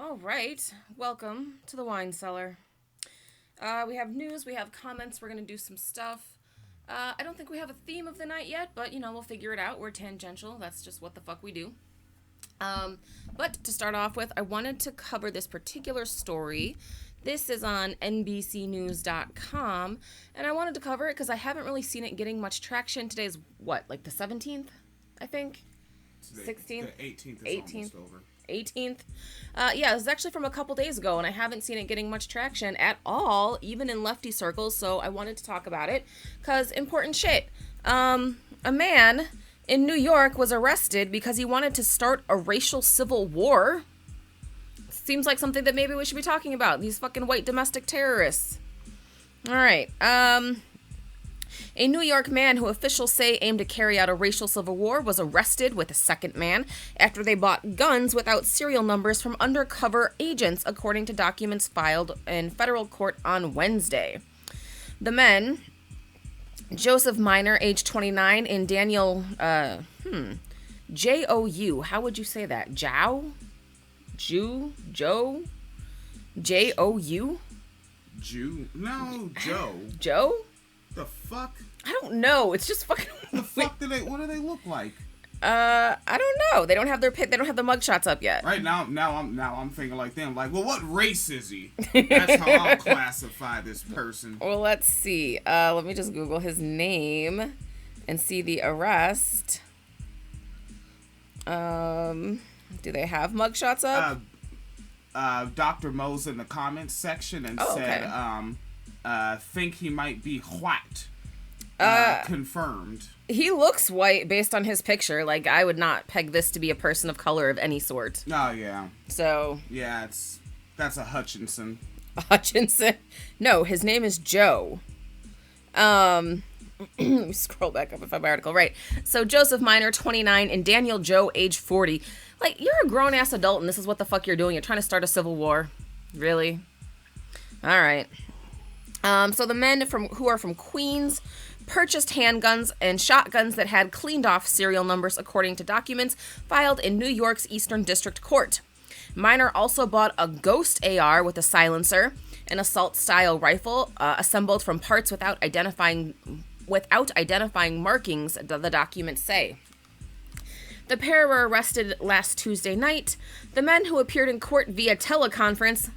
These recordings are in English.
All right, welcome to the wine cellar. We have news, we have comments, we're going to do some stuff. I don't think we have a theme of the night yet, but we'll figure it out. We're tangential, that's just what the fuck we do. But to start off with, I wanted to cover this particular story. This is on NBCnews.com, and I wanted to cover it because I haven't really seen it getting much traction. Today's what, like the 17th, I think? 16th? The 18th is 18th. almost over. 18th. Yeah, this is actually from a couple days ago, and I haven't seen it getting much traction at all, even in lefty circles, so I wanted to talk about it, because important shit. A man in New York was arrested because he wanted to start a racial civil war. Seems like something that maybe we should be talking about, these fucking white domestic terrorists. Alright, a New York man who officials say aimed to carry out a racial civil war was arrested with a second man after they bought guns without serial numbers from undercover agents, according to documents filed in federal court on Wednesday. The men, Joseph Minor, age 29, and Daniel, J-O-U, how would you say that? Joe? Joe? J-O-U? No, Joe. Joe? The fuck? I don't know. It's just fucking. What do they look like? I don't know. They don't have their mugshots up yet. Right now I'm thinking like them. Like, well, what race is he? That's how I'll classify this person. Well, let's see. Let me just Google his name and see the arrest. Do they have mugshots up? Dr. Mo's in the comments section and said, think he might be white. Confirmed. He looks white based on his picture. Like, I would not peg this to be a person of color of any sort. Oh, yeah. So. Yeah, that's a Hutchinson. Hutchinson? No, his name is Joe. Let me scroll back up with my article. Right. So, Joseph Minor, 29, and Daniel Joe, age 40. Like, you're a grown-ass adult, and this is what the fuck you're doing. You're trying to start a civil war. Really? All right. So the men who are from Queens purchased handguns and shotguns that had cleaned off serial numbers, according to documents filed in New York's Eastern District Court. Minor also bought a Ghost AR with a silencer, an assault-style rifle assembled from parts without identifying markings, the documents say. The pair were arrested last Tuesday night. The men, who appeared in court via teleconference,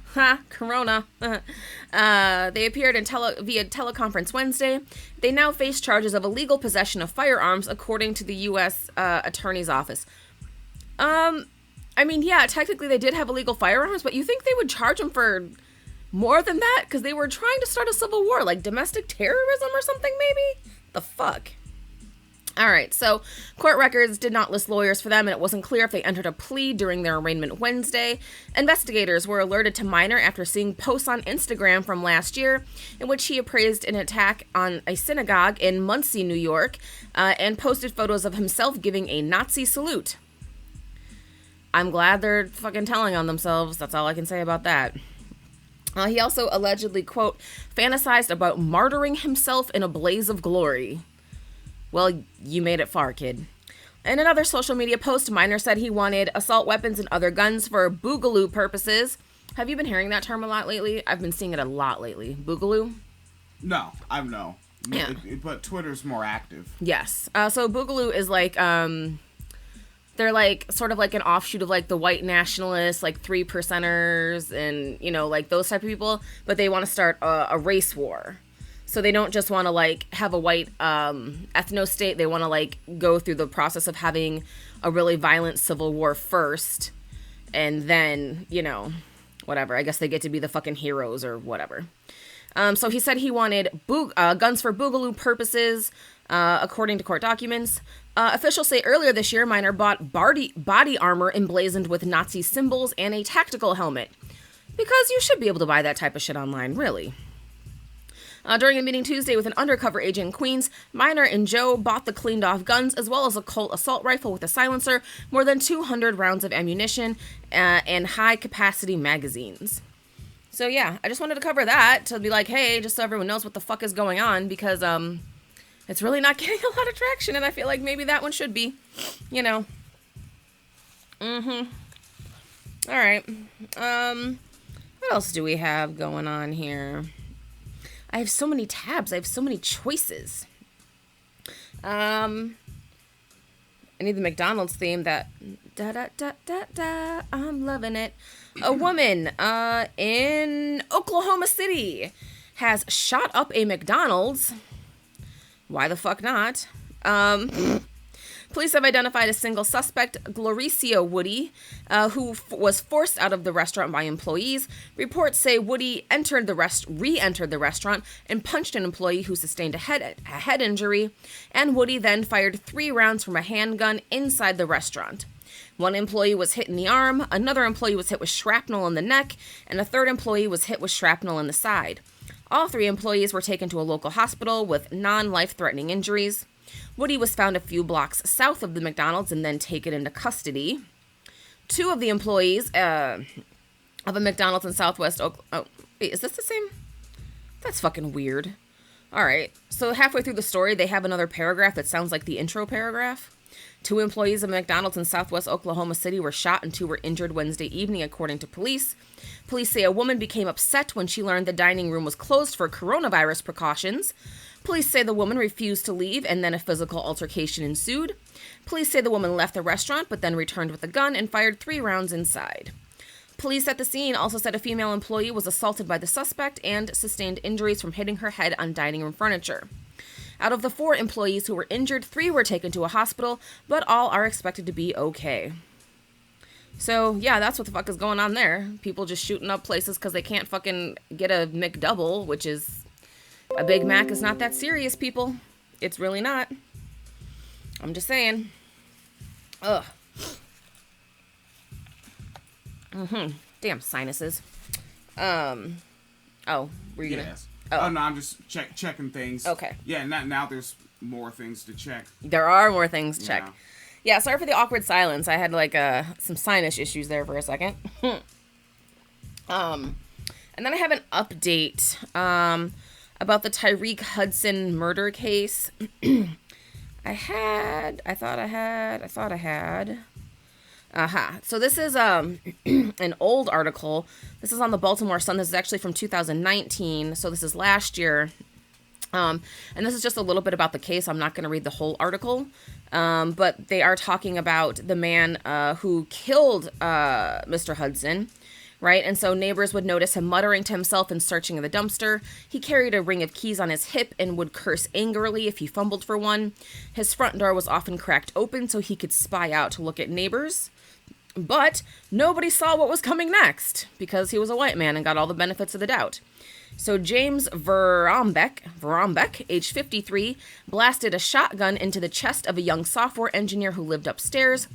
corona, they appeared via teleconference Wednesday. They now face charges of illegal possession of firearms, according to the U.S. Attorney's Office. I mean, yeah, technically they did have illegal firearms, but you think they would charge them for more than that? Because they were trying to start a civil war, like domestic terrorism or something, maybe? The fuck? All right, so court records did not list lawyers for them, and it wasn't clear if they entered a plea during their arraignment Wednesday. Investigators were alerted to Minor after seeing posts on Instagram from last year in which he appraised an attack on a synagogue in Muncie, New York, and posted photos of himself giving a Nazi salute. I'm glad they're fucking telling on themselves. That's all I can say about that. He also allegedly, quote, fantasized about martyring himself in a blaze of glory. Well, you made it far, kid. In another social media post, Minor said he wanted assault weapons and other guns for boogaloo purposes. Have you been hearing that term a lot lately? I've been seeing it a lot lately. Boogaloo? No. Yeah. But Twitter's more active. Yes. So boogaloo is like, they're like sort of like an offshoot of like the white nationalists, like 3%ers and, like those type of people. But they want to start a race war. So they don't just want to, like, have a white ethno-state. They want to, like, go through the process of having a really violent civil war first. And then, whatever. I guess they get to be the fucking heroes or whatever. So he said he wanted guns for boogaloo purposes, according to court documents. Officials say earlier this year, Minor bought body armor emblazoned with Nazi symbols and a tactical helmet. Because you should be able to buy that type of shit online, really. During a meeting Tuesday with an undercover agent in Queens, Minor and Joe bought the cleaned-off guns, as well as a Colt assault rifle with a silencer, more than 200 rounds of ammunition, and high-capacity magazines. So, yeah, I just wanted to cover that, to be like, hey, just so everyone knows what the fuck is going on, because it's really not getting a lot of traction, and I feel like maybe that one should be, All right. What else do we have going on here? I have so many tabs. I have so many choices. I need the McDonald's theme that da da da da da. I'm loving it. A woman in Oklahoma City has shot up a McDonald's. Why the fuck not? Police have identified a single suspect, Gloricio Woody, who was forced out of the restaurant by employees. Reports say Woody re-entered the restaurant and punched an employee who sustained a head injury, and Woody then fired 3 rounds from a handgun inside the restaurant. One employee was hit in the arm, another employee was hit with shrapnel in the neck, and a third employee was hit with shrapnel in the side. All 3 employees were taken to a local hospital with non-life-threatening injuries. Woody was found a few blocks south of the McDonald's and then taken into custody. 2 of the employees of a McDonald's in Southwest Oklahoma... Oh, wait, is this the same? That's fucking weird. All right, so halfway through the story, they have another paragraph that sounds like the intro paragraph. 2 employees of McDonald's in Southwest Oklahoma City were shot and 2 were injured Wednesday evening, according to police. Police say a woman became upset when she learned the dining room was closed for coronavirus precautions. Police say the woman refused to leave and then a physical altercation ensued. Police say the woman left the restaurant but then returned with a gun and fired 3 rounds inside. Police at the scene also said a female employee was assaulted by the suspect and sustained injuries from hitting her head on dining room furniture. Out of the 4 employees who were injured, 3 were taken to a hospital, but all are expected to be okay. So, yeah, that's what the fuck is going on there. People just shooting up places because they can't fucking get a McDouble, which is... A Big Mac is not that serious, people. It's really not. I'm just saying. Ugh. Damn sinuses. Oh, were you gonna... Yes. Oh, no, I'm just checking things. Okay. Yeah, now there's more things to check. There are more things to check. Yeah, sorry for the awkward silence. I had, like, some sinus issues there for a second. And then I have an update, about the Tyreek Hudson murder case. I thought I had. So this is an old article. This is on the Baltimore Sun. This is actually from 2019. So this is last year. And this is just a little bit about the case. I'm not going to read the whole article. But they are talking about the man who killed Mr. Hudson. Right, and so neighbors would notice him muttering to himself and searching in the dumpster. He carried a ring of keys on his hip and would curse angrily if he fumbled for one. His front door was often cracked open so he could spy out to look at neighbors. But nobody saw what was coming next because he was a white man and got all the benefits of the doubt. So James Verombeck, age 53, blasted a shotgun into the chest of a young software engineer who lived upstairs.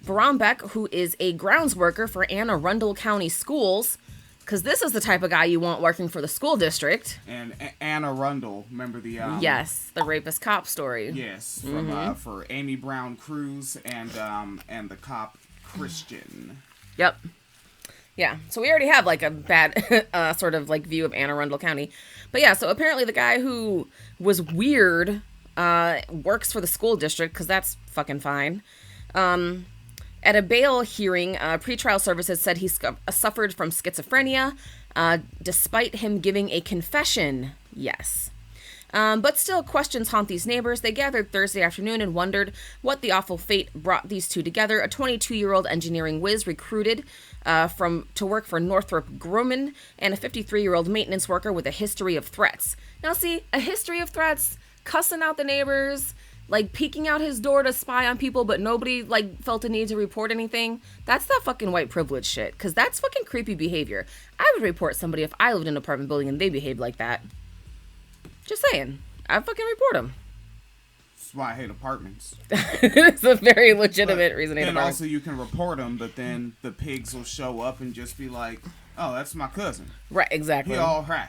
Verombeck, who is a grounds worker for Anne Arundel County Schools, because this is the type of guy you want working for the school district. And Anne Arundel, remember the... yes, the rapist cop story. Yes, from for Amy Brown Cruz and the cop Christian. Yep. Yeah, so we already have, like, a bad sort of, like, view of Anne Arundel County. But yeah, so apparently the guy who was weird works for the school district, because that's fucking fine. At a bail hearing, pretrial services said he suffered from schizophrenia, despite him giving a confession, yes. But still, questions haunt these neighbors. They gathered Thursday afternoon and wondered what the awful fate brought these two together. A 22-year-old engineering whiz recruited to work for Northrop Grumman, and a 53-year-old maintenance worker with a history of threats. Now, see, a history of threats, cussing out the neighbors, like, peeking out his door to spy on people, but nobody, like, felt a need to report anything. That's that fucking white privilege shit, because that's fucking creepy behavior. I would report somebody if I lived in an apartment building and they behaved like that. Just saying. I'd fucking report them. That's why I hate apartments. It's a very legitimate reason to hate apartments. And also you can report them, but then the pigs will show up and just be like, oh, that's my cousin. Right, exactly. He all right.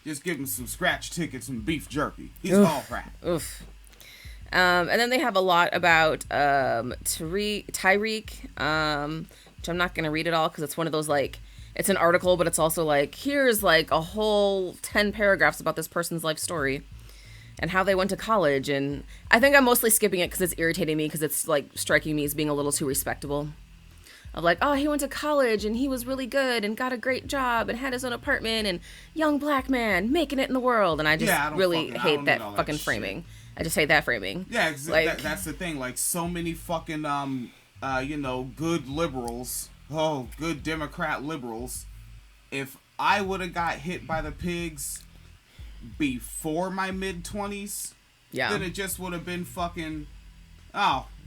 Just give him some scratch tickets and beef jerky. He's all right. Oof. And then they have a lot about Tyreek, which I'm not going to read it all because it's one of those, like, it's an article, but it's also like, here's like a whole 10 paragraphs about this person's life story and how they went to college. And I think I'm mostly skipping it because it's irritating me because it's like striking me as being a little too respectable. of like, oh, he went to college and he was really good and got a great job and had his own apartment and young black man making it in the world. And I just really hate that fucking framing. I just hate that framing. Yeah, like, that's the thing. Like, so many fucking, good liberals, good Democrat liberals, if I would have got hit by the pigs before my mid-20s, then it just would have been fucking,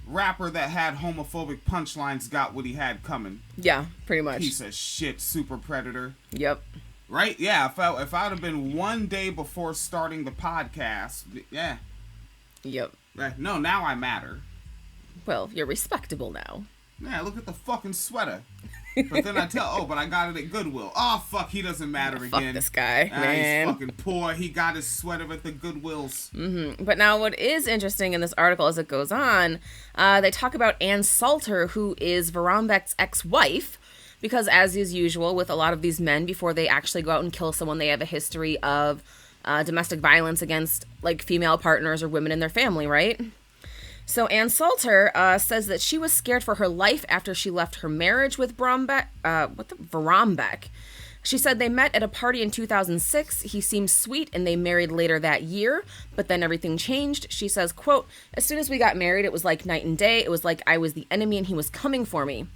rapper that had homophobic punchlines got what he had coming. Yeah, pretty much. Piece of shit, super predator. Yep. Right? Yeah, if I would have been one day before starting the podcast, yeah. Yep. No, now I matter. Well, you're respectable now. Yeah, look at the fucking sweater. But then but I got it at Goodwill. Oh, fuck, he doesn't matter again. Fuck this guy, man. He's fucking poor. He got his sweater at the Goodwills. Mm-hmm. But now what is interesting in this article as it goes on, they talk about Ann Salter, who is Varambek's ex-wife, because as is usual with a lot of these men, before they actually go out and kill someone, they have a history of domestic violence against, like, female partners or women in their family, right? So Ann Salter says that she was scared for her life after she left her marriage with Varambek. She said they met at a party in 2006. He seemed sweet and they married later that year, but then everything changed. She says, quote, as soon as we got married, it was like night and day. It was like I was the enemy and he was coming for me.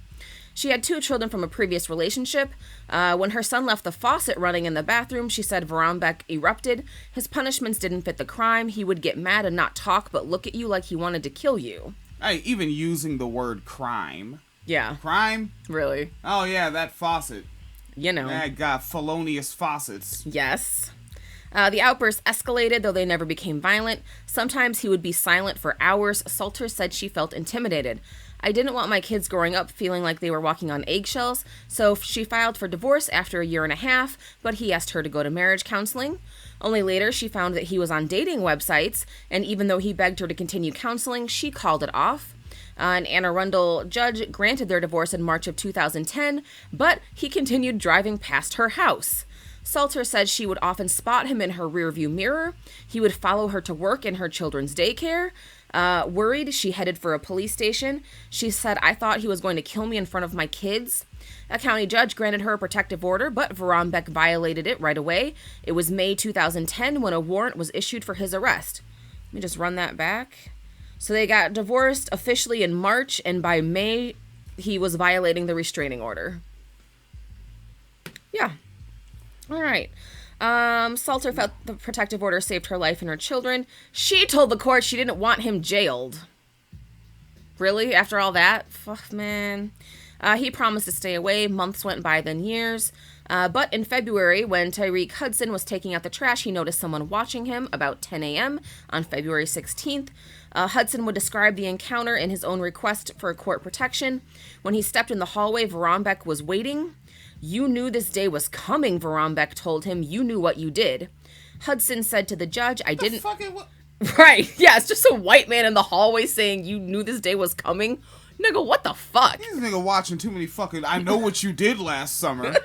She had 2 children from a previous relationship. When her son left the faucet running in the bathroom, she said Varambek erupted. His punishments didn't fit the crime. He would get mad and not talk, but look at you like he wanted to kill you. Hey, even using the word crime. Yeah. Crime? Really? Oh, yeah, that faucet. You know. That got felonious faucets. Yes. The outbursts escalated, though they never became violent. Sometimes he would be silent for hours. Salter said she felt intimidated. I didn't want my kids growing up feeling like they were walking on eggshells, so she filed for divorce after a year and a half, but he asked her to go to marriage counseling. Only later, she found that he was on dating websites, and even though he begged her to continue counseling, she called it off. An Anne Arundel judge granted their divorce in March of 2010, but he continued driving past her house. Salter said she would often spot him in her rearview mirror. He would follow her to work in her children's daycare. Worried, she headed for a police station. She said, I thought he was going to kill me in front of my kids. A county judge granted her a protective order, but Varambek violated it right away. It was May 2010 when a warrant was issued for his arrest. Let me just run that back. So they got divorced officially in March, and by May, he was violating the restraining order. Yeah. All right. Salter felt the protective order saved her life and her children. She told the court she didn't want him jailed. Really? After all that? Fuck, man. He promised to stay away. Months went by, then years. But in February, when Tyreek Hudson was taking out the trash, he noticed someone watching him about 10 a.m. on February 16th. Hudson would describe the encounter in his own request for court protection. When he stepped in the hallway, Varambek was waiting. You knew this day was coming, Varambek told him. You knew what you did. Hudson said to the judge, I didn't... Right, yeah, it's just a white man in the hallway saying you knew this day was coming. Nigga, what the fuck? This nigga watching too many fucking I know what you did last summer.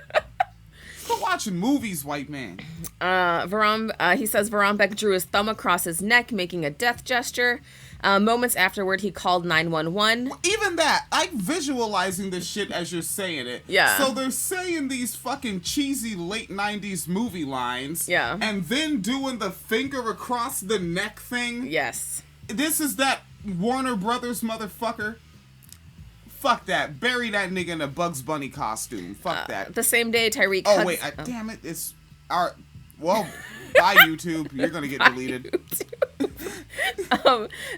Quit watching movies, white man. He says Varambek drew his thumb across his neck, making a death gesture. Moments afterward, he called 911. Even that, I'm visualizing this shit as you're saying it. Yeah. So they're saying these fucking cheesy late 90s movie lines. Yeah. And then doing the finger across the neck thing. Yes. This is that Warner Brothers motherfucker. Fuck that. Bury that nigga in a Bugs Bunny costume. Fuck that. The same day, Tyreek... Oh, wait. Damn it. It's... Our... Well, bye, YouTube. You're going to get deleted.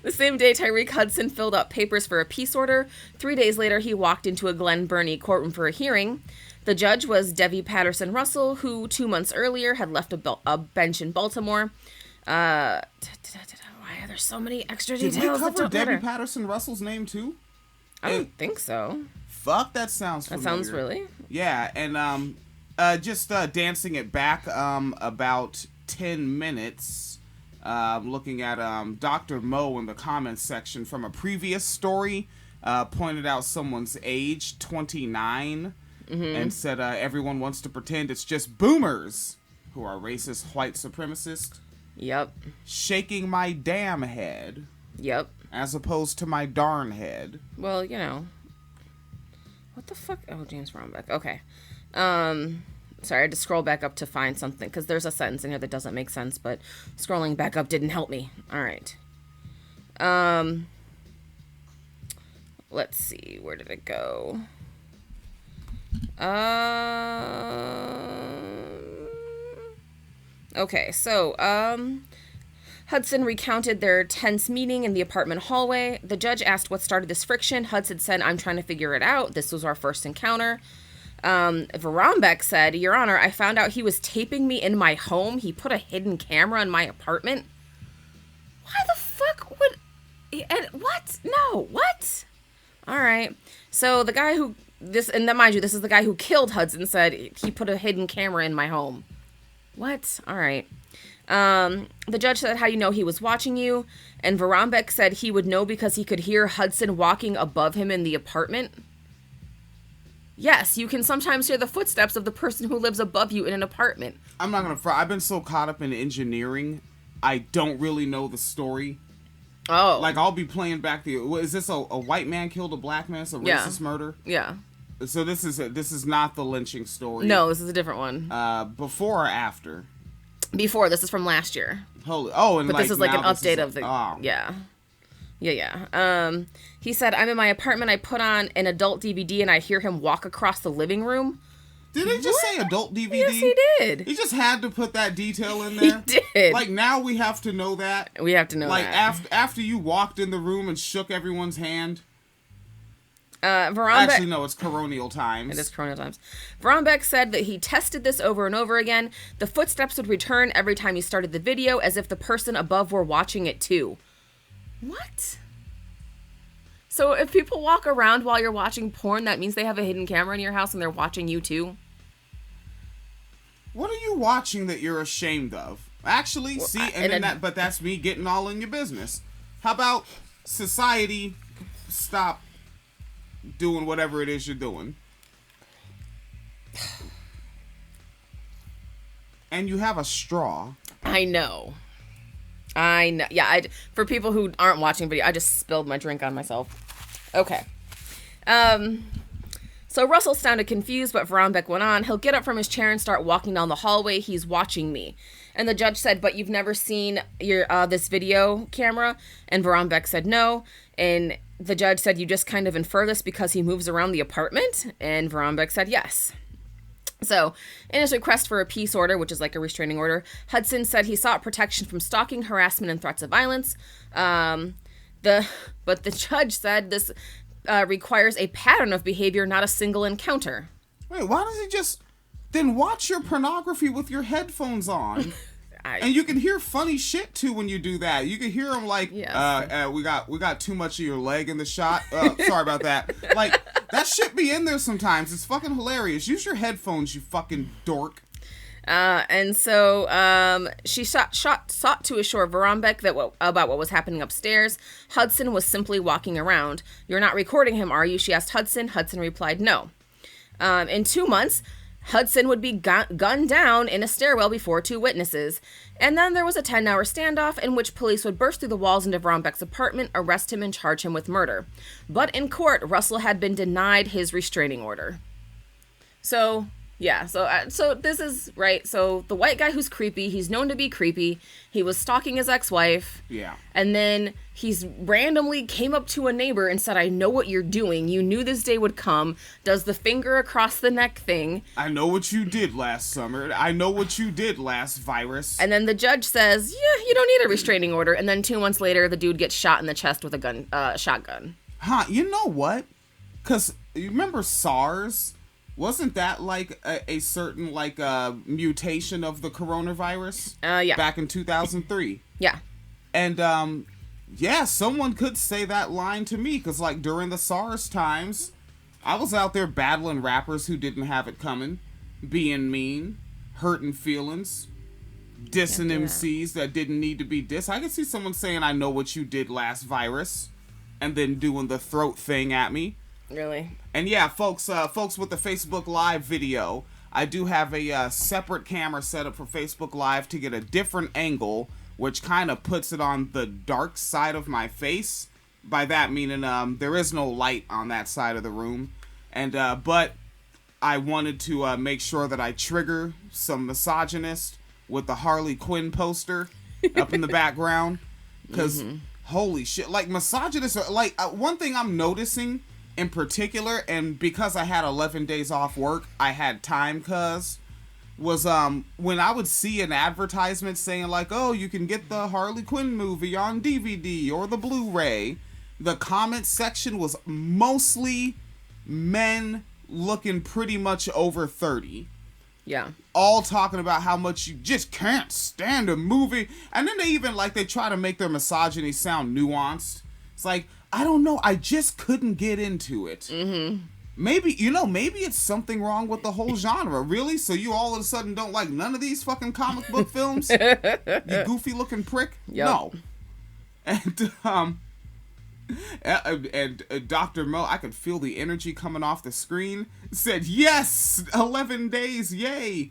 The same day, Tyreek Hudson filled out papers for a peace order. 3 days later, he walked into a Glen Burnie courtroom for a hearing. The judge was Debbie Patterson Russell, who 2 months earlier had left a bench in Baltimore. Why are there so many extra details? Did we cover Debbie Patterson Russell's name, too? I don't think so. Fuck, that sounds familiar. That sounds really? Yeah, and just dancing it back about 10 minutes, looking at Dr. Mo in the comments section from a previous story, pointed out someone's age, 29, and said everyone wants to pretend it's just boomers who are racist white supremacists. Yep. Shaking my damn head. Yep. As opposed to my darn head. Well, you know. What the fuck? Oh, James Brombeck. Okay. Sorry, I had to scroll back up to find something because there's a sentence in here that doesn't make sense, but scrolling back up didn't help me. All right. Let's see. Where did it go? Okay, so, Hudson recounted their tense meeting in the apartment hallway. The judge asked what started this friction. Hudson said, I'm trying to figure it out. This was our first encounter. Varombeck said, Your Honor, I found out he was taping me in my home. He put a hidden camera in my apartment. Why the fuck would... And what? No, what? All right. So the guy who... And then, mind you, this is the guy who killed Hudson, said he put a hidden camera in my home. What? All right. The judge said, how do you know he was watching you? And Varombeck said he would know because he could hear Hudson walking above him in the apartment. Yes, you can sometimes hear the footsteps of the person who lives above you in an apartment. I'm not going to I've been so caught up in engineering, I don't really know the story. Oh. Like, I'll be playing back is this a white man killed a black man? It's a racist murder? Yeah. So this is not the lynching story. No, this is a different one. Before or after? Before. This is from last year. But this is like an update of the... Oh. Yeah. He said, I'm in my apartment. I put on an adult DVD and I hear him walk across the living room. Did he just say adult DVD? Yes, he did. He just had to put that detail in there. He did. Like, now we have to know that. We have to know like, that. Like, after you walked in the room and shook everyone's hand. Varombeck... Actually, no, it's coronial times. It is coronial times. Varombeck said that he tested this over and over again. The footsteps would return every time he started the video, as if the person above were watching it too. What? So if people walk around while you're watching porn, that means they have a hidden camera in your house and they're watching you too? What are you watching that you're ashamed of? Actually, but that's me getting all in your business. How about society stop doing whatever it is you're doing? And you have a straw. I know. Yeah, for people who aren't watching video, I just spilled my drink on myself. Okay. So Russell sounded confused, but Varombeck went on. He'll get up from his chair and start walking down the hallway. He's watching me. And the judge said, but you've never seen your this video camera? And Varombeck said no. And the judge said, you just kind of infer this because he moves around the apartment? And Varombeck said yes. So, in his request for a peace order, which is like a restraining order, Hudson said he sought protection from stalking, harassment, and threats of violence. But the judge said this requires a pattern of behavior, not a single encounter. Wait, why does he just... Then watch your pornography with your headphones on. And you can hear funny shit, too, when you do that. You can hear them like, yes. We got too much of your leg in the shot. Sorry about that. Like, that shit be in there sometimes. It's fucking hilarious. Use your headphones, you fucking dork. And so she sought to assure Varombeck about what was happening upstairs. Hudson was simply walking around. You're not recording him, are you? She asked Hudson. Hudson replied, no. In 2 months... Hudson would be gunned down in a stairwell before 2 witnesses. And then there was a 10-hour standoff in which police would burst through the walls into Varombeck's apartment, arrest him, and charge him with murder. But in court, Russell had been denied his restraining order. So, yeah, so this is, right, so the white guy who's creepy, he's known to be creepy, he was stalking his ex-wife. Yeah. And then he's randomly came up to a neighbor and said, I know what you're doing. You knew this day would come. Does the finger across the neck thing. I know what you did last summer. I know what you did last virus. And then the judge says, yeah, you don't need a restraining order. And then 2 months later, the dude gets shot in the chest with a shotgun. Huh, you know what? Because you remember SARS? Wasn't that like a certain like mutation of the coronavirus? Yeah. Back in 2003. Yeah. And yeah, someone could say that line to me because like during the SARS times, I was out there battling rappers who didn't have it coming, being mean, hurting feelings, dissing MCs that didn't need to be dissed. I could see someone saying, "I know what you did last virus," and then doing the throat thing at me. Really? And yeah, folks with the Facebook Live video, I do have a separate camera set up for Facebook Live to get a different angle, which kind of puts it on the dark side of my face. By that meaning, there is no light on that side of the room. And but I wanted to make sure that I trigger some misogynist with the Harley Quinn poster up in the background, because holy shit, like misogynists are like one thing I'm noticing in particular, and because I had 11 days off work, I had time, was when I would see an advertisement saying like, oh, you can get the Harley Quinn movie on DVD or the Blu-ray, the comment section was mostly men looking pretty much over 30. Yeah. All talking about how much you just can't stand a movie. And then they try to make their misogyny sound nuanced. It's like, I don't know, I just couldn't get into it. Mm-hmm. Maybe it's something wrong with the whole genre. Really? So you all of a sudden don't like none of these fucking comic book films? You goofy looking prick? Yep. No. And Dr. Mo, I could feel the energy coming off the screen, said, yes, 11 days, yay.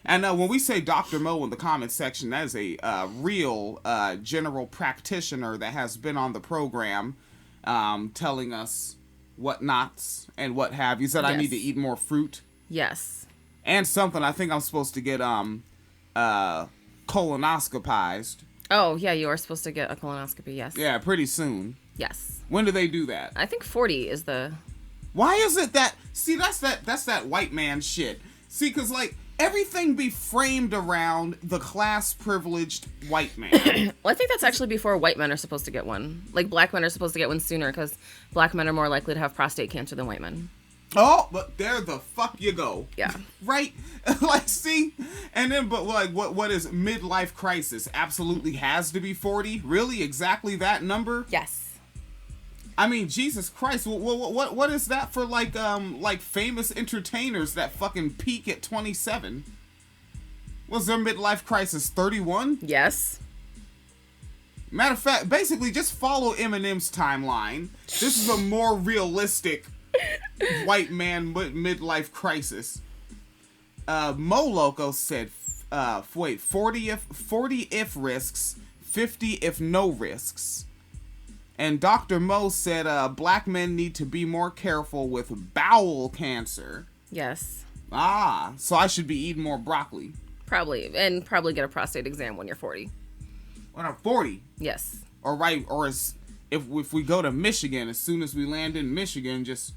And when we say Dr. Mo in the comments section, that is a real general practitioner that has been on the program telling us what nots and what have you. He said, yes. I need to eat more fruit. Yes. And something I think I'm supposed to get colonoscopized. Oh, yeah, you are supposed to get a colonoscopy, yes. Yeah, pretty soon. Yes. When do they do that? I think 40 is the... Why is it that... See, that's that white man shit. See, because, like, everything be framed around the class-privileged white man. Well, I think that's actually before white men are supposed to get one. Like, black men are supposed to get one sooner because black men are more likely to have prostate cancer than white men. Oh, but there the fuck you go. Yeah. Right? Like, see? And then, but, like, what is midlife crisis? Absolutely has to be 40? Really? Exactly that number? Yes. I mean, Jesus Christ, what is that for, like famous entertainers that fucking peak at 27? Was their midlife crisis 31? Yes. Matter of fact, basically, just follow Eminem's timeline. This is a more realistic white man midlife crisis. Mo Loco said, 40 if risks, 50 if no risks. And Dr. Mo said black men need to be more careful with bowel cancer. Yes. Ah, so I should be eating more broccoli. Probably. And probably get a prostate exam when you're 40. When I'm 40? Yes. If we go to Michigan, as soon as we land in Michigan, just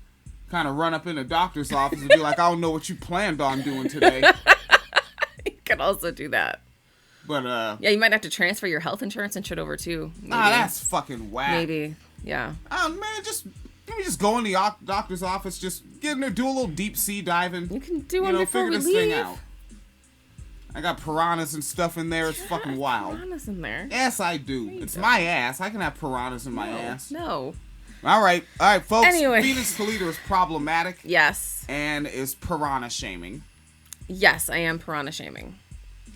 kind of run up in the doctor's office and be like, I don't know what you planned on doing today. You can also do that. But, yeah, you might have to transfer your health insurance and shit over, too. Maybe. Nah, that's fucking whack. Maybe, yeah. Oh, man, let me just go in the doctor's office, just get in there, do a little deep sea diving. You can do it before we leave. Thing out. I got piranhas and stuff in there. It's fucking wild. Piranhas in there? Yes, I do. It's my ass. I can have piranhas in my ass. No. All right, folks. Anyway. Phoenix Calida is problematic. Yes. And is piranha shaming. Yes, I am piranha shaming.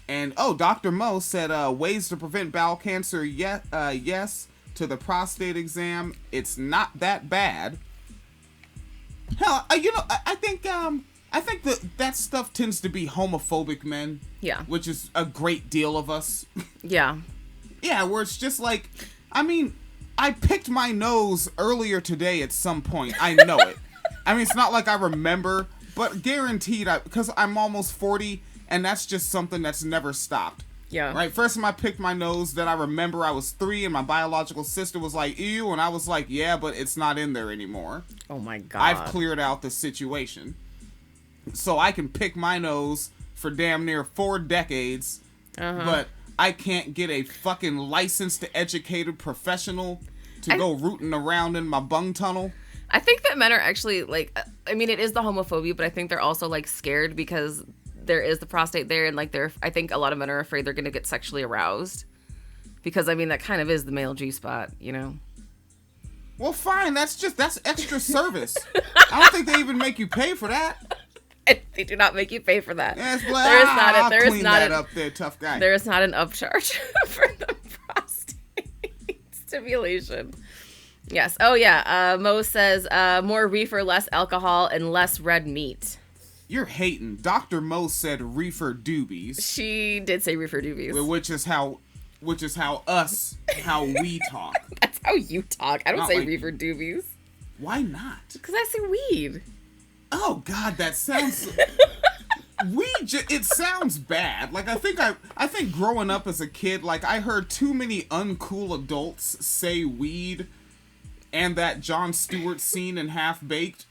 And, Dr. Mo said, ways to prevent bowel cancer, yes, to the prostate exam. It's not that bad. Hell, I think that stuff tends to be homophobic men. Yeah. Which is a great deal of us. Yeah. Yeah, where it's just like, I mean, I picked my nose earlier today at some point. I know it. I mean, it's not like I remember, but guaranteed, because I'm almost 40, and that's just something that's never stopped. Yeah. Right? First time I picked my nose, then I remember I was 3, and my biological sister was like, ew, and I was like, yeah, but it's not in there anymore. Oh my God. I've cleared out the situation. So I can pick my nose for damn near 4 decades, but I can't get a fucking licensed, educated professional to go rooting around in my bung tunnel. I think that men are actually, like, I mean, it is the homophobia, but I think they're also, like, scared because there is the prostate there, and, like, I think a lot of men are afraid they're going to get sexually aroused. Because, I mean, that kind of is the male G-spot, you know? Well, fine, that's extra service. I don't think they even make you pay for that. They do not make you pay for that. Yeah, There is not up there, tough guy. There is not an upcharge for the prostate stimulation. Yes. Oh, yeah. Mo says more reefer, less alcohol, and less red meat. You're hating. Dr. Mo said reefer doobies. She did say reefer doobies. Which is how we talk. That's how you talk. I don't say reefer doobies. Why not? Because I say weed. Oh God, that sounds. It sounds bad. Like I think growing up as a kid, like I heard too many uncool adults say weed, and that Jon Stewart scene in Half Baked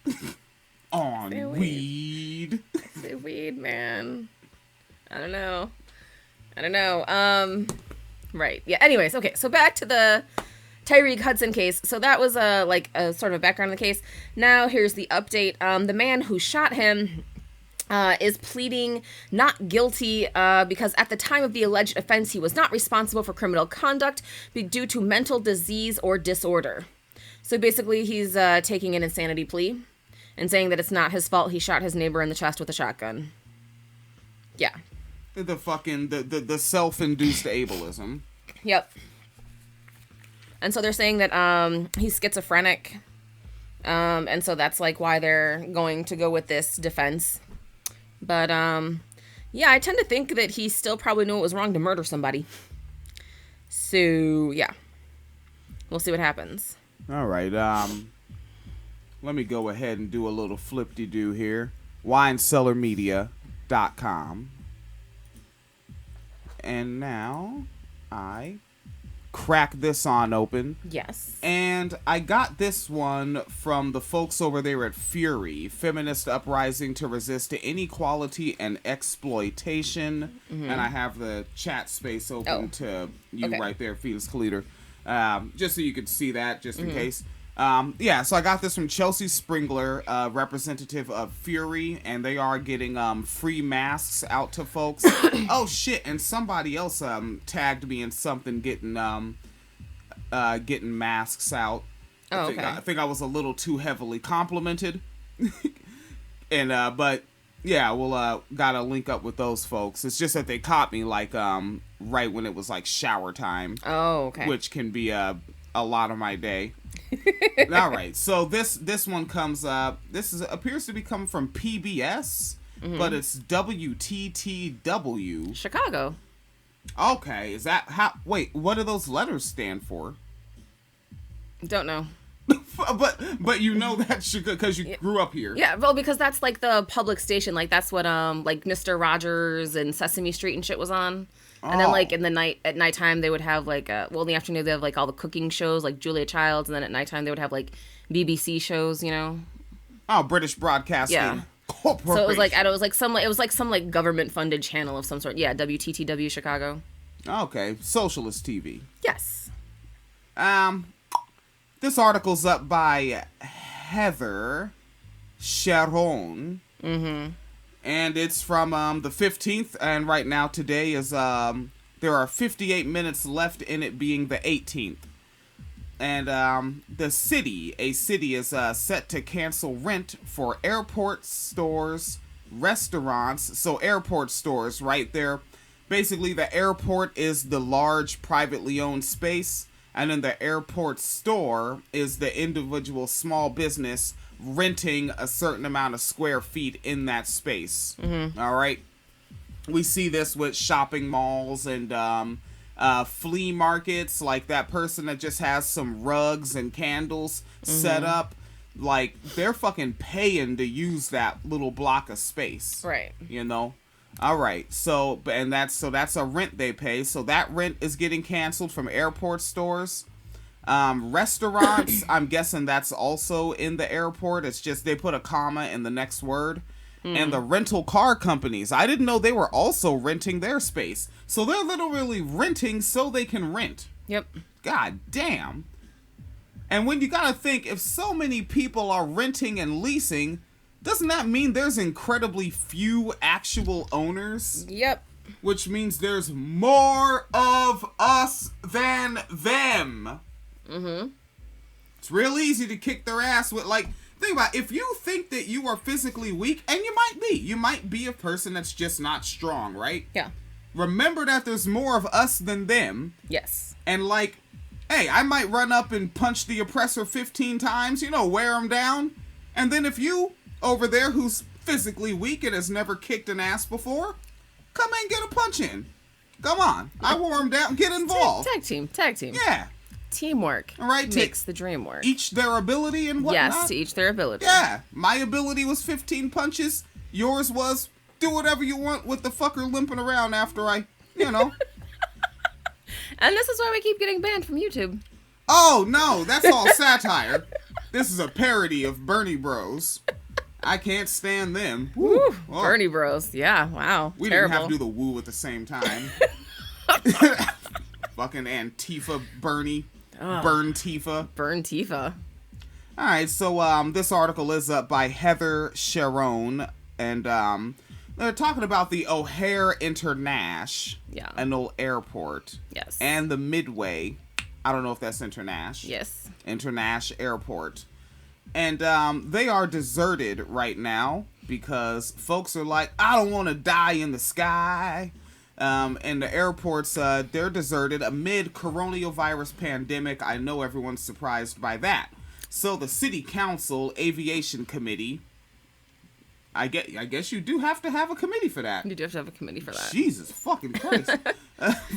on weed. Say weed, man. I don't know. Right. Yeah. Anyways, okay. So back to the Tyreek Hudson case. So that was a sort of a background of the case. Now here's the update. The man who shot him is pleading not guilty because at the time of the alleged offense, he was not responsible for criminal conduct due to mental disease or disorder. So basically, he's taking an insanity plea and saying that it's not his fault he shot his neighbor in the chest with a shotgun. Yeah. The fucking the self-induced ableism. Yep. And so they're saying that he's schizophrenic, and so that's like why they're going to go with this defense. But yeah, I tend to think that he still probably knew it was wrong to murder somebody. So yeah, we'll see what happens. All right. Let me go ahead and do a little flip-de-doo here. WineCellarMedia.com. And now I crack this on open. Yes. And I got this one from the folks over there at Fury, Feminist Uprising to Resist Inequality and Exploitation. Mm-hmm. And I have the chat space open to you right there, Fetus Calida. Just so you could see that, just in case. Yeah, so I got this from Chelsea Springler, representative of Fury, and they are getting free masks out to folks. Oh shit! And somebody else tagged me in something getting masks out. Oh, okay. I think I was a little too heavily complimented, and but yeah, we'll gotta link up with those folks. It's just that they caught me like right when it was like shower time. Oh, okay. Which can be a lot of my day. All right, so this one comes appears to be coming from PBS, but it's WTTW Chicago. Okay, is that how? Wait, what do those letters stand for? Don't know. but you know that because you grew up here. Yeah, well, because that's like the public station. Like that's what like Mr. Rogers and Sesame Street and shit was on. And then, like, at nighttime, they would have, like, in the afternoon, they have, like, all the cooking shows, like Julia Childs, and then at nighttime, they would have, like, BBC shows, you know? Oh, British Broadcasting Corporation. So it was like some government-funded channel of some sort. Yeah, WTTW Chicago. Okay, socialist TV. Yes. This article's up by Heather Sharon. Mm-hmm. And it's from the 15th, and right now today is, there are 58 minutes left in it being the 18th. And a city is set to cancel rent for airport stores, restaurants. So airport stores, right there. Basically, the airport is the large privately owned space, and then the airport store is the individual small business renting a certain amount of square feet in that space. Mm-hmm. All right. We see this with shopping malls and flea markets, like that person that just has some rugs and candles set up. Like, they're fucking paying to use that little block of space. Right. You know? All right. So that's a rent they pay. So that rent is getting canceled from airport stores. Restaurants, I'm guessing that's also in the airport. It's just they put a comma in the next word. And the rental car companies, I didn't know they were also renting their space. So they're literally renting so they can rent. Yep. God damn. And when you gotta think, if so many people are renting and leasing, doesn't that mean there's incredibly few actual owners? Yep. Which means there's more of us than them. Mm-hmm. It's real easy to kick their ass with, like, think about it. If you think that you are physically weak, and you might be a person that's just not strong, right? Yeah. Remember that there's more of us than them. Yes. And, like, hey, I might run up and punch the oppressor 15 times, wear him down. And then if you, over there, who's physically weak and has never kicked an ass before, come in and get a punch in. Come on. I wore him down. Get involved. Tag team. Yeah. Teamwork. All right, makes the dream work. Each their ability and whatnot. Yes, to each their ability. Yeah, my ability was 15 punches. Yours was do whatever you want with the fucker limping around after I, you know. And this is why we keep getting banned from YouTube. Oh, no, that's all satire. This is a parody of Bernie Bros. I can't stand them. Woo. Oh. Bernie Bros. Yeah, wow. We Terrible. didn't have to do the woo at the same time. Fucking Antifa Bernie. Oh. Burn Tifa. Burn Tifa. All right, so this article is by Heather Sharon, and they're talking about the O'Hare International Airport. Yes. And the Midway. I don't know if that's International. Yes. International Airport. And they are deserted right now because folks are like, I don't want to die in the sky. And the airports, they're deserted amid coronavirus pandemic. I know everyone's surprised by that. So the City Council Aviation Committee, I guess you do have to have a committee for that. You do have to have a committee for that. Jesus fucking Christ.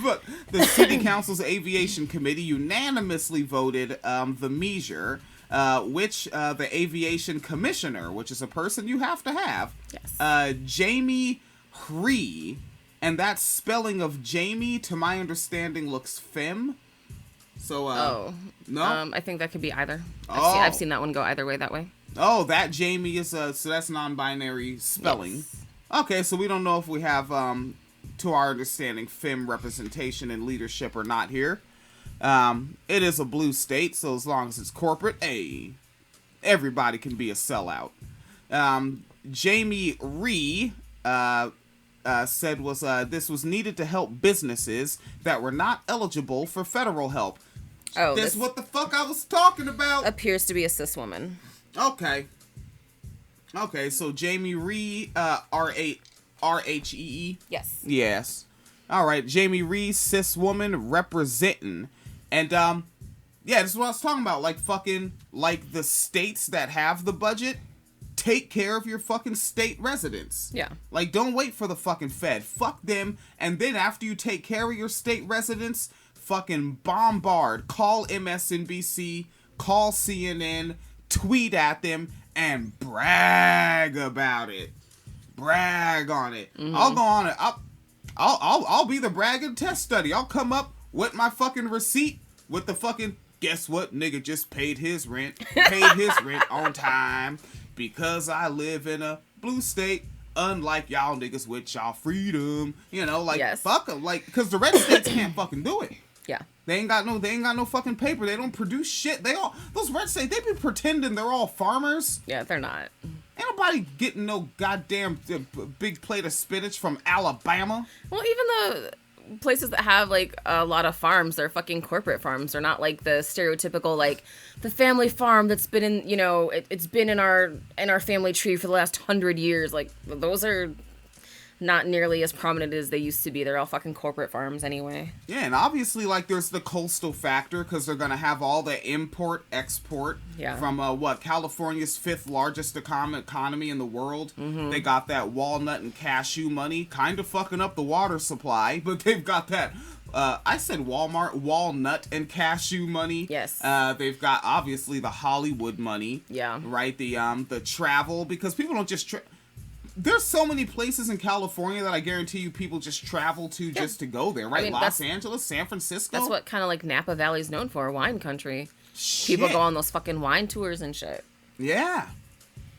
But the City Council's Aviation Committee unanimously voted the measure, which the Aviation Commissioner, which is a person you have to have, yes. Jamie Hree, and that spelling of Jamie, to my understanding, looks femme. So, no? I think that could be either. Oh. I've seen that one go either way that way. Oh, that Jamie is, so that's non-binary spelling. Yes. Okay, so we don't know if we have, to our understanding, femme representation in leadership or not here. It is a blue state, so as long as it's corporate, everybody can be a sellout. Jamie Rhee, said this was needed to help businesses that were not eligible for federal help. Oh, that's what the fuck I was talking about. Appears to be a cis woman. Okay, so Jamie Rhee, R-H-E-E? Yes. Yes. All right, Jamie Rhee, cis woman representing. And, yeah, this is what I was talking about. Like, fucking, like, the states that have the budget, take care of your fucking state residents. Yeah. Like, don't wait for the fucking Fed. Fuck them. And then after you take care of your state residents, fucking bombard. Call MSNBC. Call CNN. Tweet at them. And brag about it. Brag on it. Mm-hmm. I'll go on it. I'll be the bragging test study. I'll come up with my fucking receipt with the fucking, guess what? Nigga just paid his rent. Paid his rent on time. Because I live in a blue state, unlike y'all niggas with y'all freedom. You know, like, yes. Fuck them. Like, because the red states can't fucking do it. Yeah. They ain't got no fucking paper. They don't produce shit. Those red states, they be pretending they're all farmers. Yeah, they're not. Ain't nobody getting no goddamn big plate of spinach from Alabama. Well, even the places that have, like, a lot of farms, they're fucking corporate farms. They're not, like, the stereotypical, like, the family farm that's been in, you know, it's been in our family tree for the last 100 years. Like, those are not nearly as prominent as they used to be. They're all fucking corporate farms anyway. Yeah, and obviously, like, there's the coastal factor because they're going to have all the import-export from, California's 5th largest economy in the world. Mm-hmm. They got that walnut and cashew money, kind of fucking up the water supply, but they've got that... I said walnut and cashew money. Yes. They've got, obviously, the Hollywood money. Yeah. Right? The travel, because people don't just... There's so many places in California that I guarantee you people just travel to just to go there, right? I mean, Los Angeles, San Francisco. That's what kind of like Napa Valley's known for, wine country. Shit. People go on those fucking wine tours and shit. Yeah.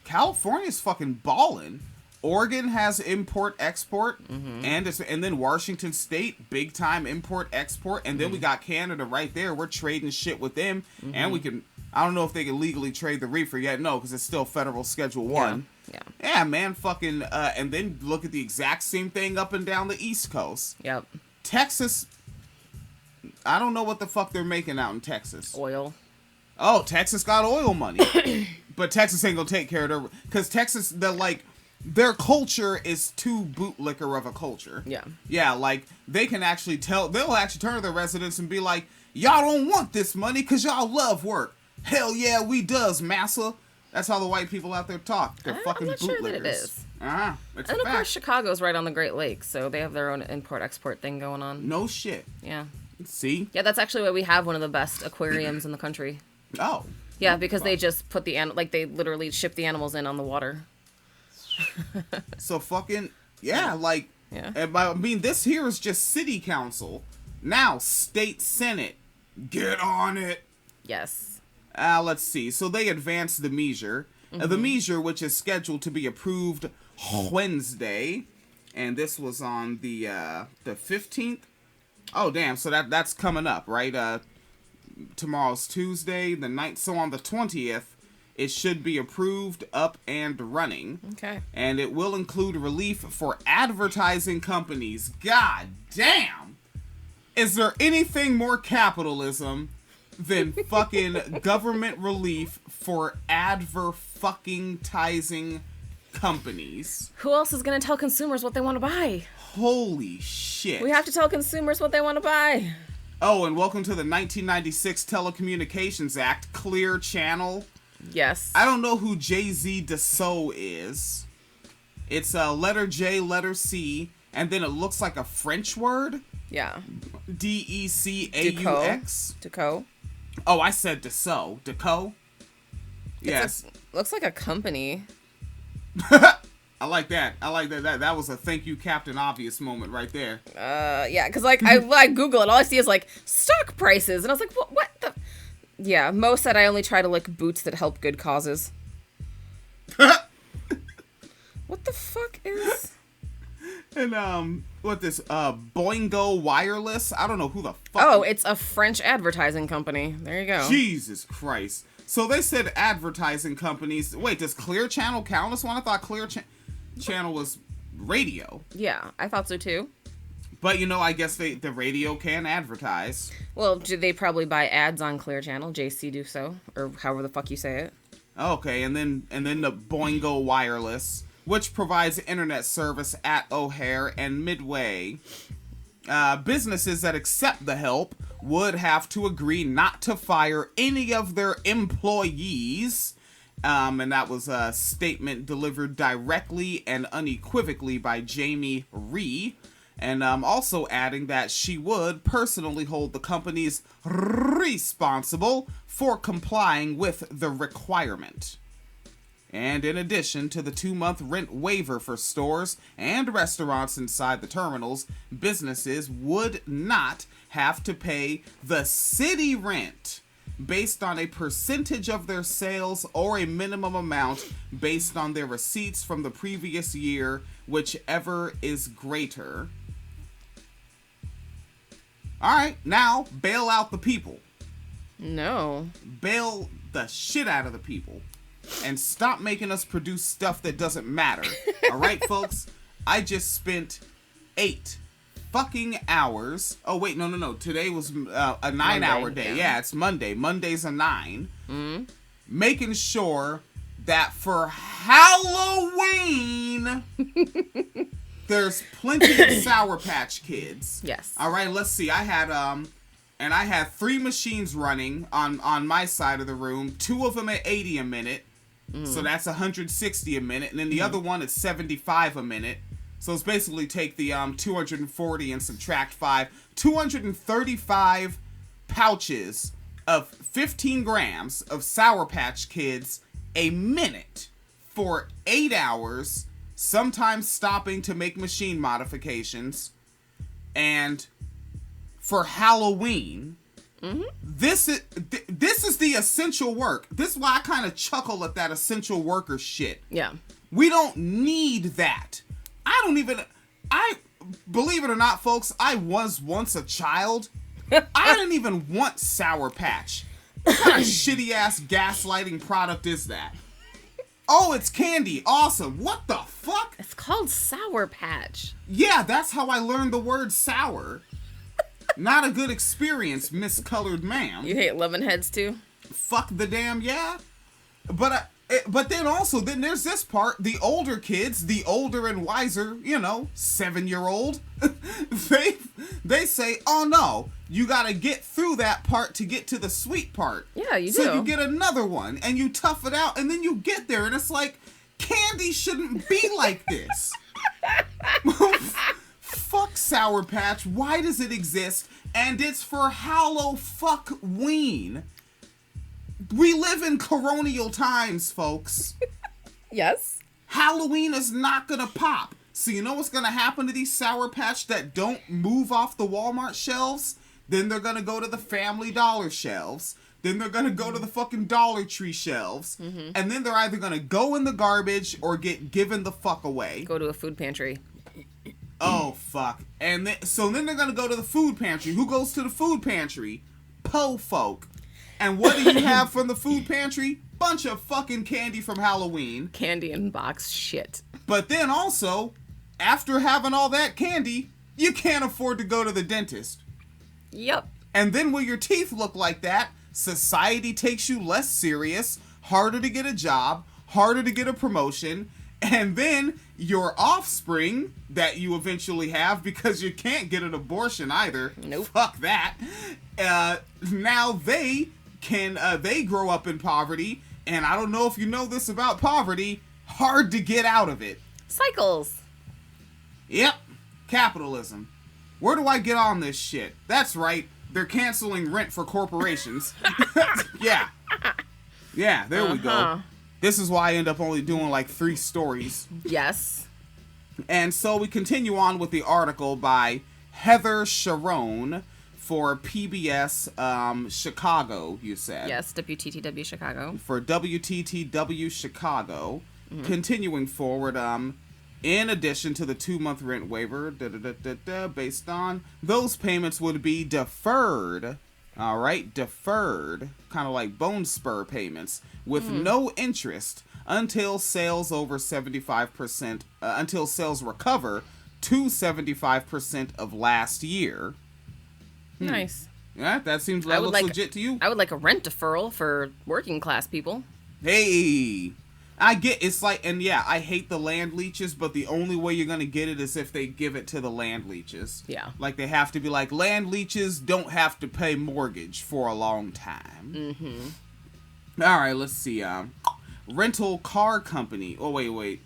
California's fucking ballin'. Oregon has import-export, and then Washington State, big-time import-export, and then we got Canada right there. We're trading shit with them, and we can... I don't know if they can legally trade the reefer yet. No, because it's still federal Schedule 1. Yeah, man, fucking... and then look at the exact same thing up and down the East Coast. Yep. Texas... I don't know what the fuck they're making out in Texas. Oil. Oh, Texas got oil money. But Texas ain't gonna take care of their... Because Texas, their culture is too bootlicker of a culture. Yeah. Yeah, like, they can actually they'll actually turn to their residents and be like, y'all don't want this money because y'all love work. Hell yeah, we does, massa. That's how the white people out there talk. They're fucking bootlickers. Sure that it is. It's and a of fact. course, Chicago's right on the Great Lakes, so they have their own import-export thing going on. No shit. Yeah. See? Yeah, that's actually why we have one of the best aquariums in the country. Oh. Yeah, because they just put they literally ship the animals in on the water. So fucking, yeah, like, Yeah. I mean, this here is just city council. Now, state senate. Get on it. Yes. Let's see. So they advanced the measure. The measure, which is scheduled to be approved Wednesday. And this was on the 15th. Oh, damn. So that's coming up, right? Tomorrow's Tuesday, the 9th. So on the 20th, it should be approved, up and running. Okay. And it will include relief for advertising companies. God damn! Is there anything more capitalism than fucking government relief for adver-fucking-tizing companies? Who else is going to tell consumers what they want to buy? Holy shit. We have to tell consumers what they want to buy. Oh, and welcome to the 1996 Telecommunications Act, Clear Channel. Yes. I don't know who Jay-Z Dassault is. It's a letter J, letter C, and then it looks like a French word. Yeah. Decaux. Decaux. Oh, I said Dassault. Decaux? Yes. Looks like a company. I like that. That was a thank you, Captain Obvious moment right there. Yeah, because like I Google it, all I see is like stock prices, and I was like, what the? Yeah, Mo said I only try to lick boots that help good causes. What the fuck is? And what this Boingo Wireless? I don't know who the fuck. Oh, it's a French advertising company. There you go. Jesus Christ. So they said advertising companies. Wait, does Clear Channel count as one? I thought Clear Channel was radio. Yeah, I thought so too. But I guess the radio can advertise. Well, do they probably buy ads on Clear Channel? JC do so, or however the fuck you say it. Okay, and then the Boingo Wireless, which provides internet service at O'Hare and Midway. Businesses that accept the help would have to agree not to fire any of their employees. And that was a statement delivered directly and unequivocally by Jamie Rhee. And also adding that she would personally hold the companies responsible for complying with the requirement. And in addition to the 2-month rent waiver for stores and restaurants inside the terminals, businesses would not have to pay the city rent based on a percentage of their sales or a minimum amount based on their receipts from the previous year, whichever is greater. All right, now bail out the people. No. Bail the shit out of the people. And stop making us produce stuff that doesn't matter. All right, folks? I just spent 8 fucking hours. Oh, wait, no. Today was a 9-hour day. Yeah, it's Monday. Monday's a 9. Mm-hmm. Making sure that for Halloween... There's plenty of Sour Patch Kids. Yes. All right, let's see. I had 3 machines running on my side of the room. 2 of them at 80 a minute. So that's 160 a minute. And then the other one is 75 a minute. So it's basically take the 240 and subtract 5. 235 pouches of 15 grams of Sour Patch Kids a minute for 8 hours. Sometimes stopping to make machine modifications. And for Halloween, this is the essential work. This is why I kind of chuckle at that essential worker shit. Yeah. We don't need that. I believe it or not, folks, I was once a child. I didn't even want Sour Patch. What kind of shitty ass gaslighting product is that? Oh, it's candy. Awesome. What the fuck? It's called Sour Patch. Yeah, that's how I learned the word sour. Not a good experience, miscolored ma'am. You hate lemon heads too? Fuck the damn yeah. But then there's this part. The older kids, the older and wiser, 7-year-old, they say, oh no, you gotta get through that part to get to the sweet part. Yeah, you do. So you get another one, and you tough it out, and then you get there, and it's like, candy shouldn't be like this. Fuck Sour Patch. Why does it exist? And it's for Hallow-fuck-ween. We live in coronial times, folks. Yes. Halloween is not gonna pop. So you know what's gonna happen to these Sour Patch that don't move off the Walmart shelves? Then they're gonna go to the Family Dollar shelves. Then they're gonna go to the fucking Dollar Tree shelves. Mm-hmm. And then they're either gonna go in the garbage or get given the fuck away. Go to a food pantry. Oh, fuck. And then they're gonna go to the food pantry. Who goes to the food pantry? Po folk. And what do you have from the food pantry? Bunch of fucking candy from Halloween. Candy in box shit. But then also, after having all that candy, you can't afford to go to the dentist. Yep. And then when your teeth look like that, society takes you less serious, harder to get a job, harder to get a promotion, and then your offspring that you eventually have, because you can't get an abortion either. Nope. Fuck that. Now they grow up in poverty, and I don't know if you know this about poverty, hard to get out of it. Cycles. Yep. Capitalism. Where do I get on this shit? That's right. They're canceling rent for corporations. Yeah. Yeah, there we go. This is why I end up only doing like 3 stories. Yes. And so we continue on with the article by Heather Sharon for PBS Chicago, you said. Yes, WTTW Chicago. For WTTW Chicago. Mm-hmm. Continuing forward, in addition to the 2-month rent waiver, based on those payments would be deferred. All right, deferred, kind of like bone spur payments with no interest until sales over 75%, until sales recover to 75% of last year. Nice. Yeah, that seems that looks legit to you. I would like a rent deferral for working class people. Hey. I get it's like, and yeah, I hate the land leeches, but the only way you're gonna get it is if they give it to the land leeches. Yeah. Like they have to be like, land leeches don't have to pay mortgage for a long time. Mm-hmm. All right, let's see. Rental car company. Oh wait.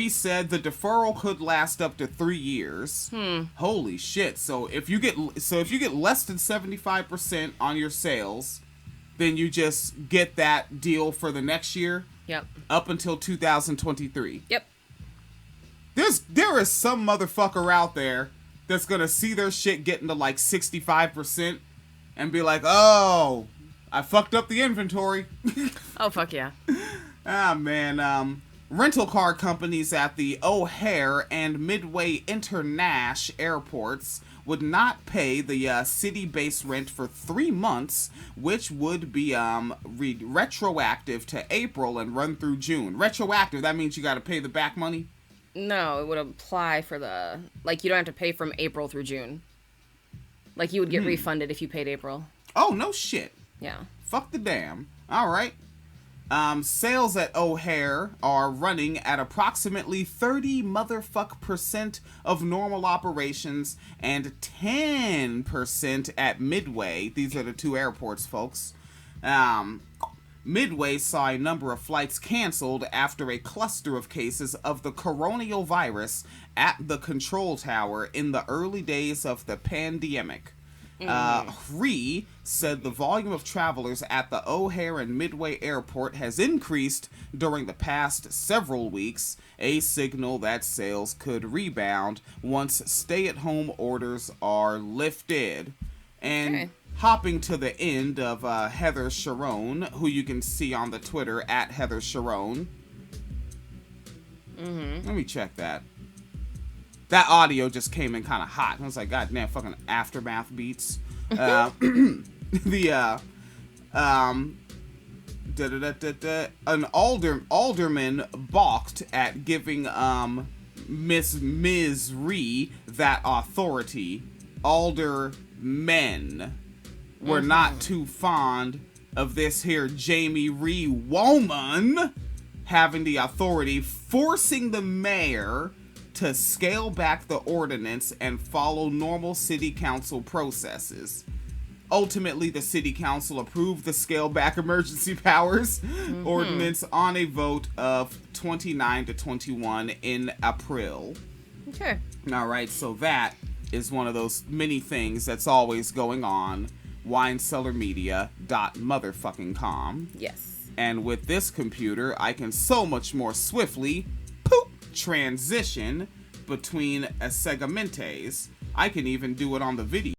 Said the deferral could last up to 3 years. Holy shit! So if you get less than 75% on your sales, then you just get that deal for the next year. Yep. Up until 2023. Yep. There is some motherfucker out there that's gonna see their shit getting to like 65% and be like, oh, I fucked up the inventory. Oh, fuck yeah. Ah, man. Rental car companies at the O'Hare and Midway Internash airports would not pay the city-based rent for 3 months, which would be retroactive to April and run through June. Retroactive, that means you got to pay the back money? No, it would apply for you don't have to pay from April through June. Like, you would get refunded if you paid April. Oh, no shit. Yeah. Fuck the damn. All right. Sales at O'Hare are running at approximately 30% of normal operations and 10% at Midway. These are the 2 airports, folks. Midway saw a number of flights canceled after a cluster of cases of the coronavirus at the control tower in the early days of the pandemic. Said the volume of travelers at the O'Hare and Midway Airport has increased during the past several weeks, a signal that sales could rebound once stay-at-home orders are lifted. And hopping to the end of Heather Sharon, who you can see on the Twitter at Heather Sharon. Let me check that. That audio just came in kind of hot. I was like, God damn, fucking Aftermath beats. An alderman balked at giving Ms. Ree that authority. Aldermen were not too fond of this here Jamie Ree woman having the authority, forcing the mayor to scale back the ordinance and follow normal city council processes. Ultimately, the city council approved the scale back emergency powers ordinance on a vote of 29 to 21 in April. Okay. All right, so that is one of those many things that's always going on. winecellarmedia.motherfucking.com. Yes. And with this computer, I can so much more swiftly transition between segmentes. I can even do it on the video.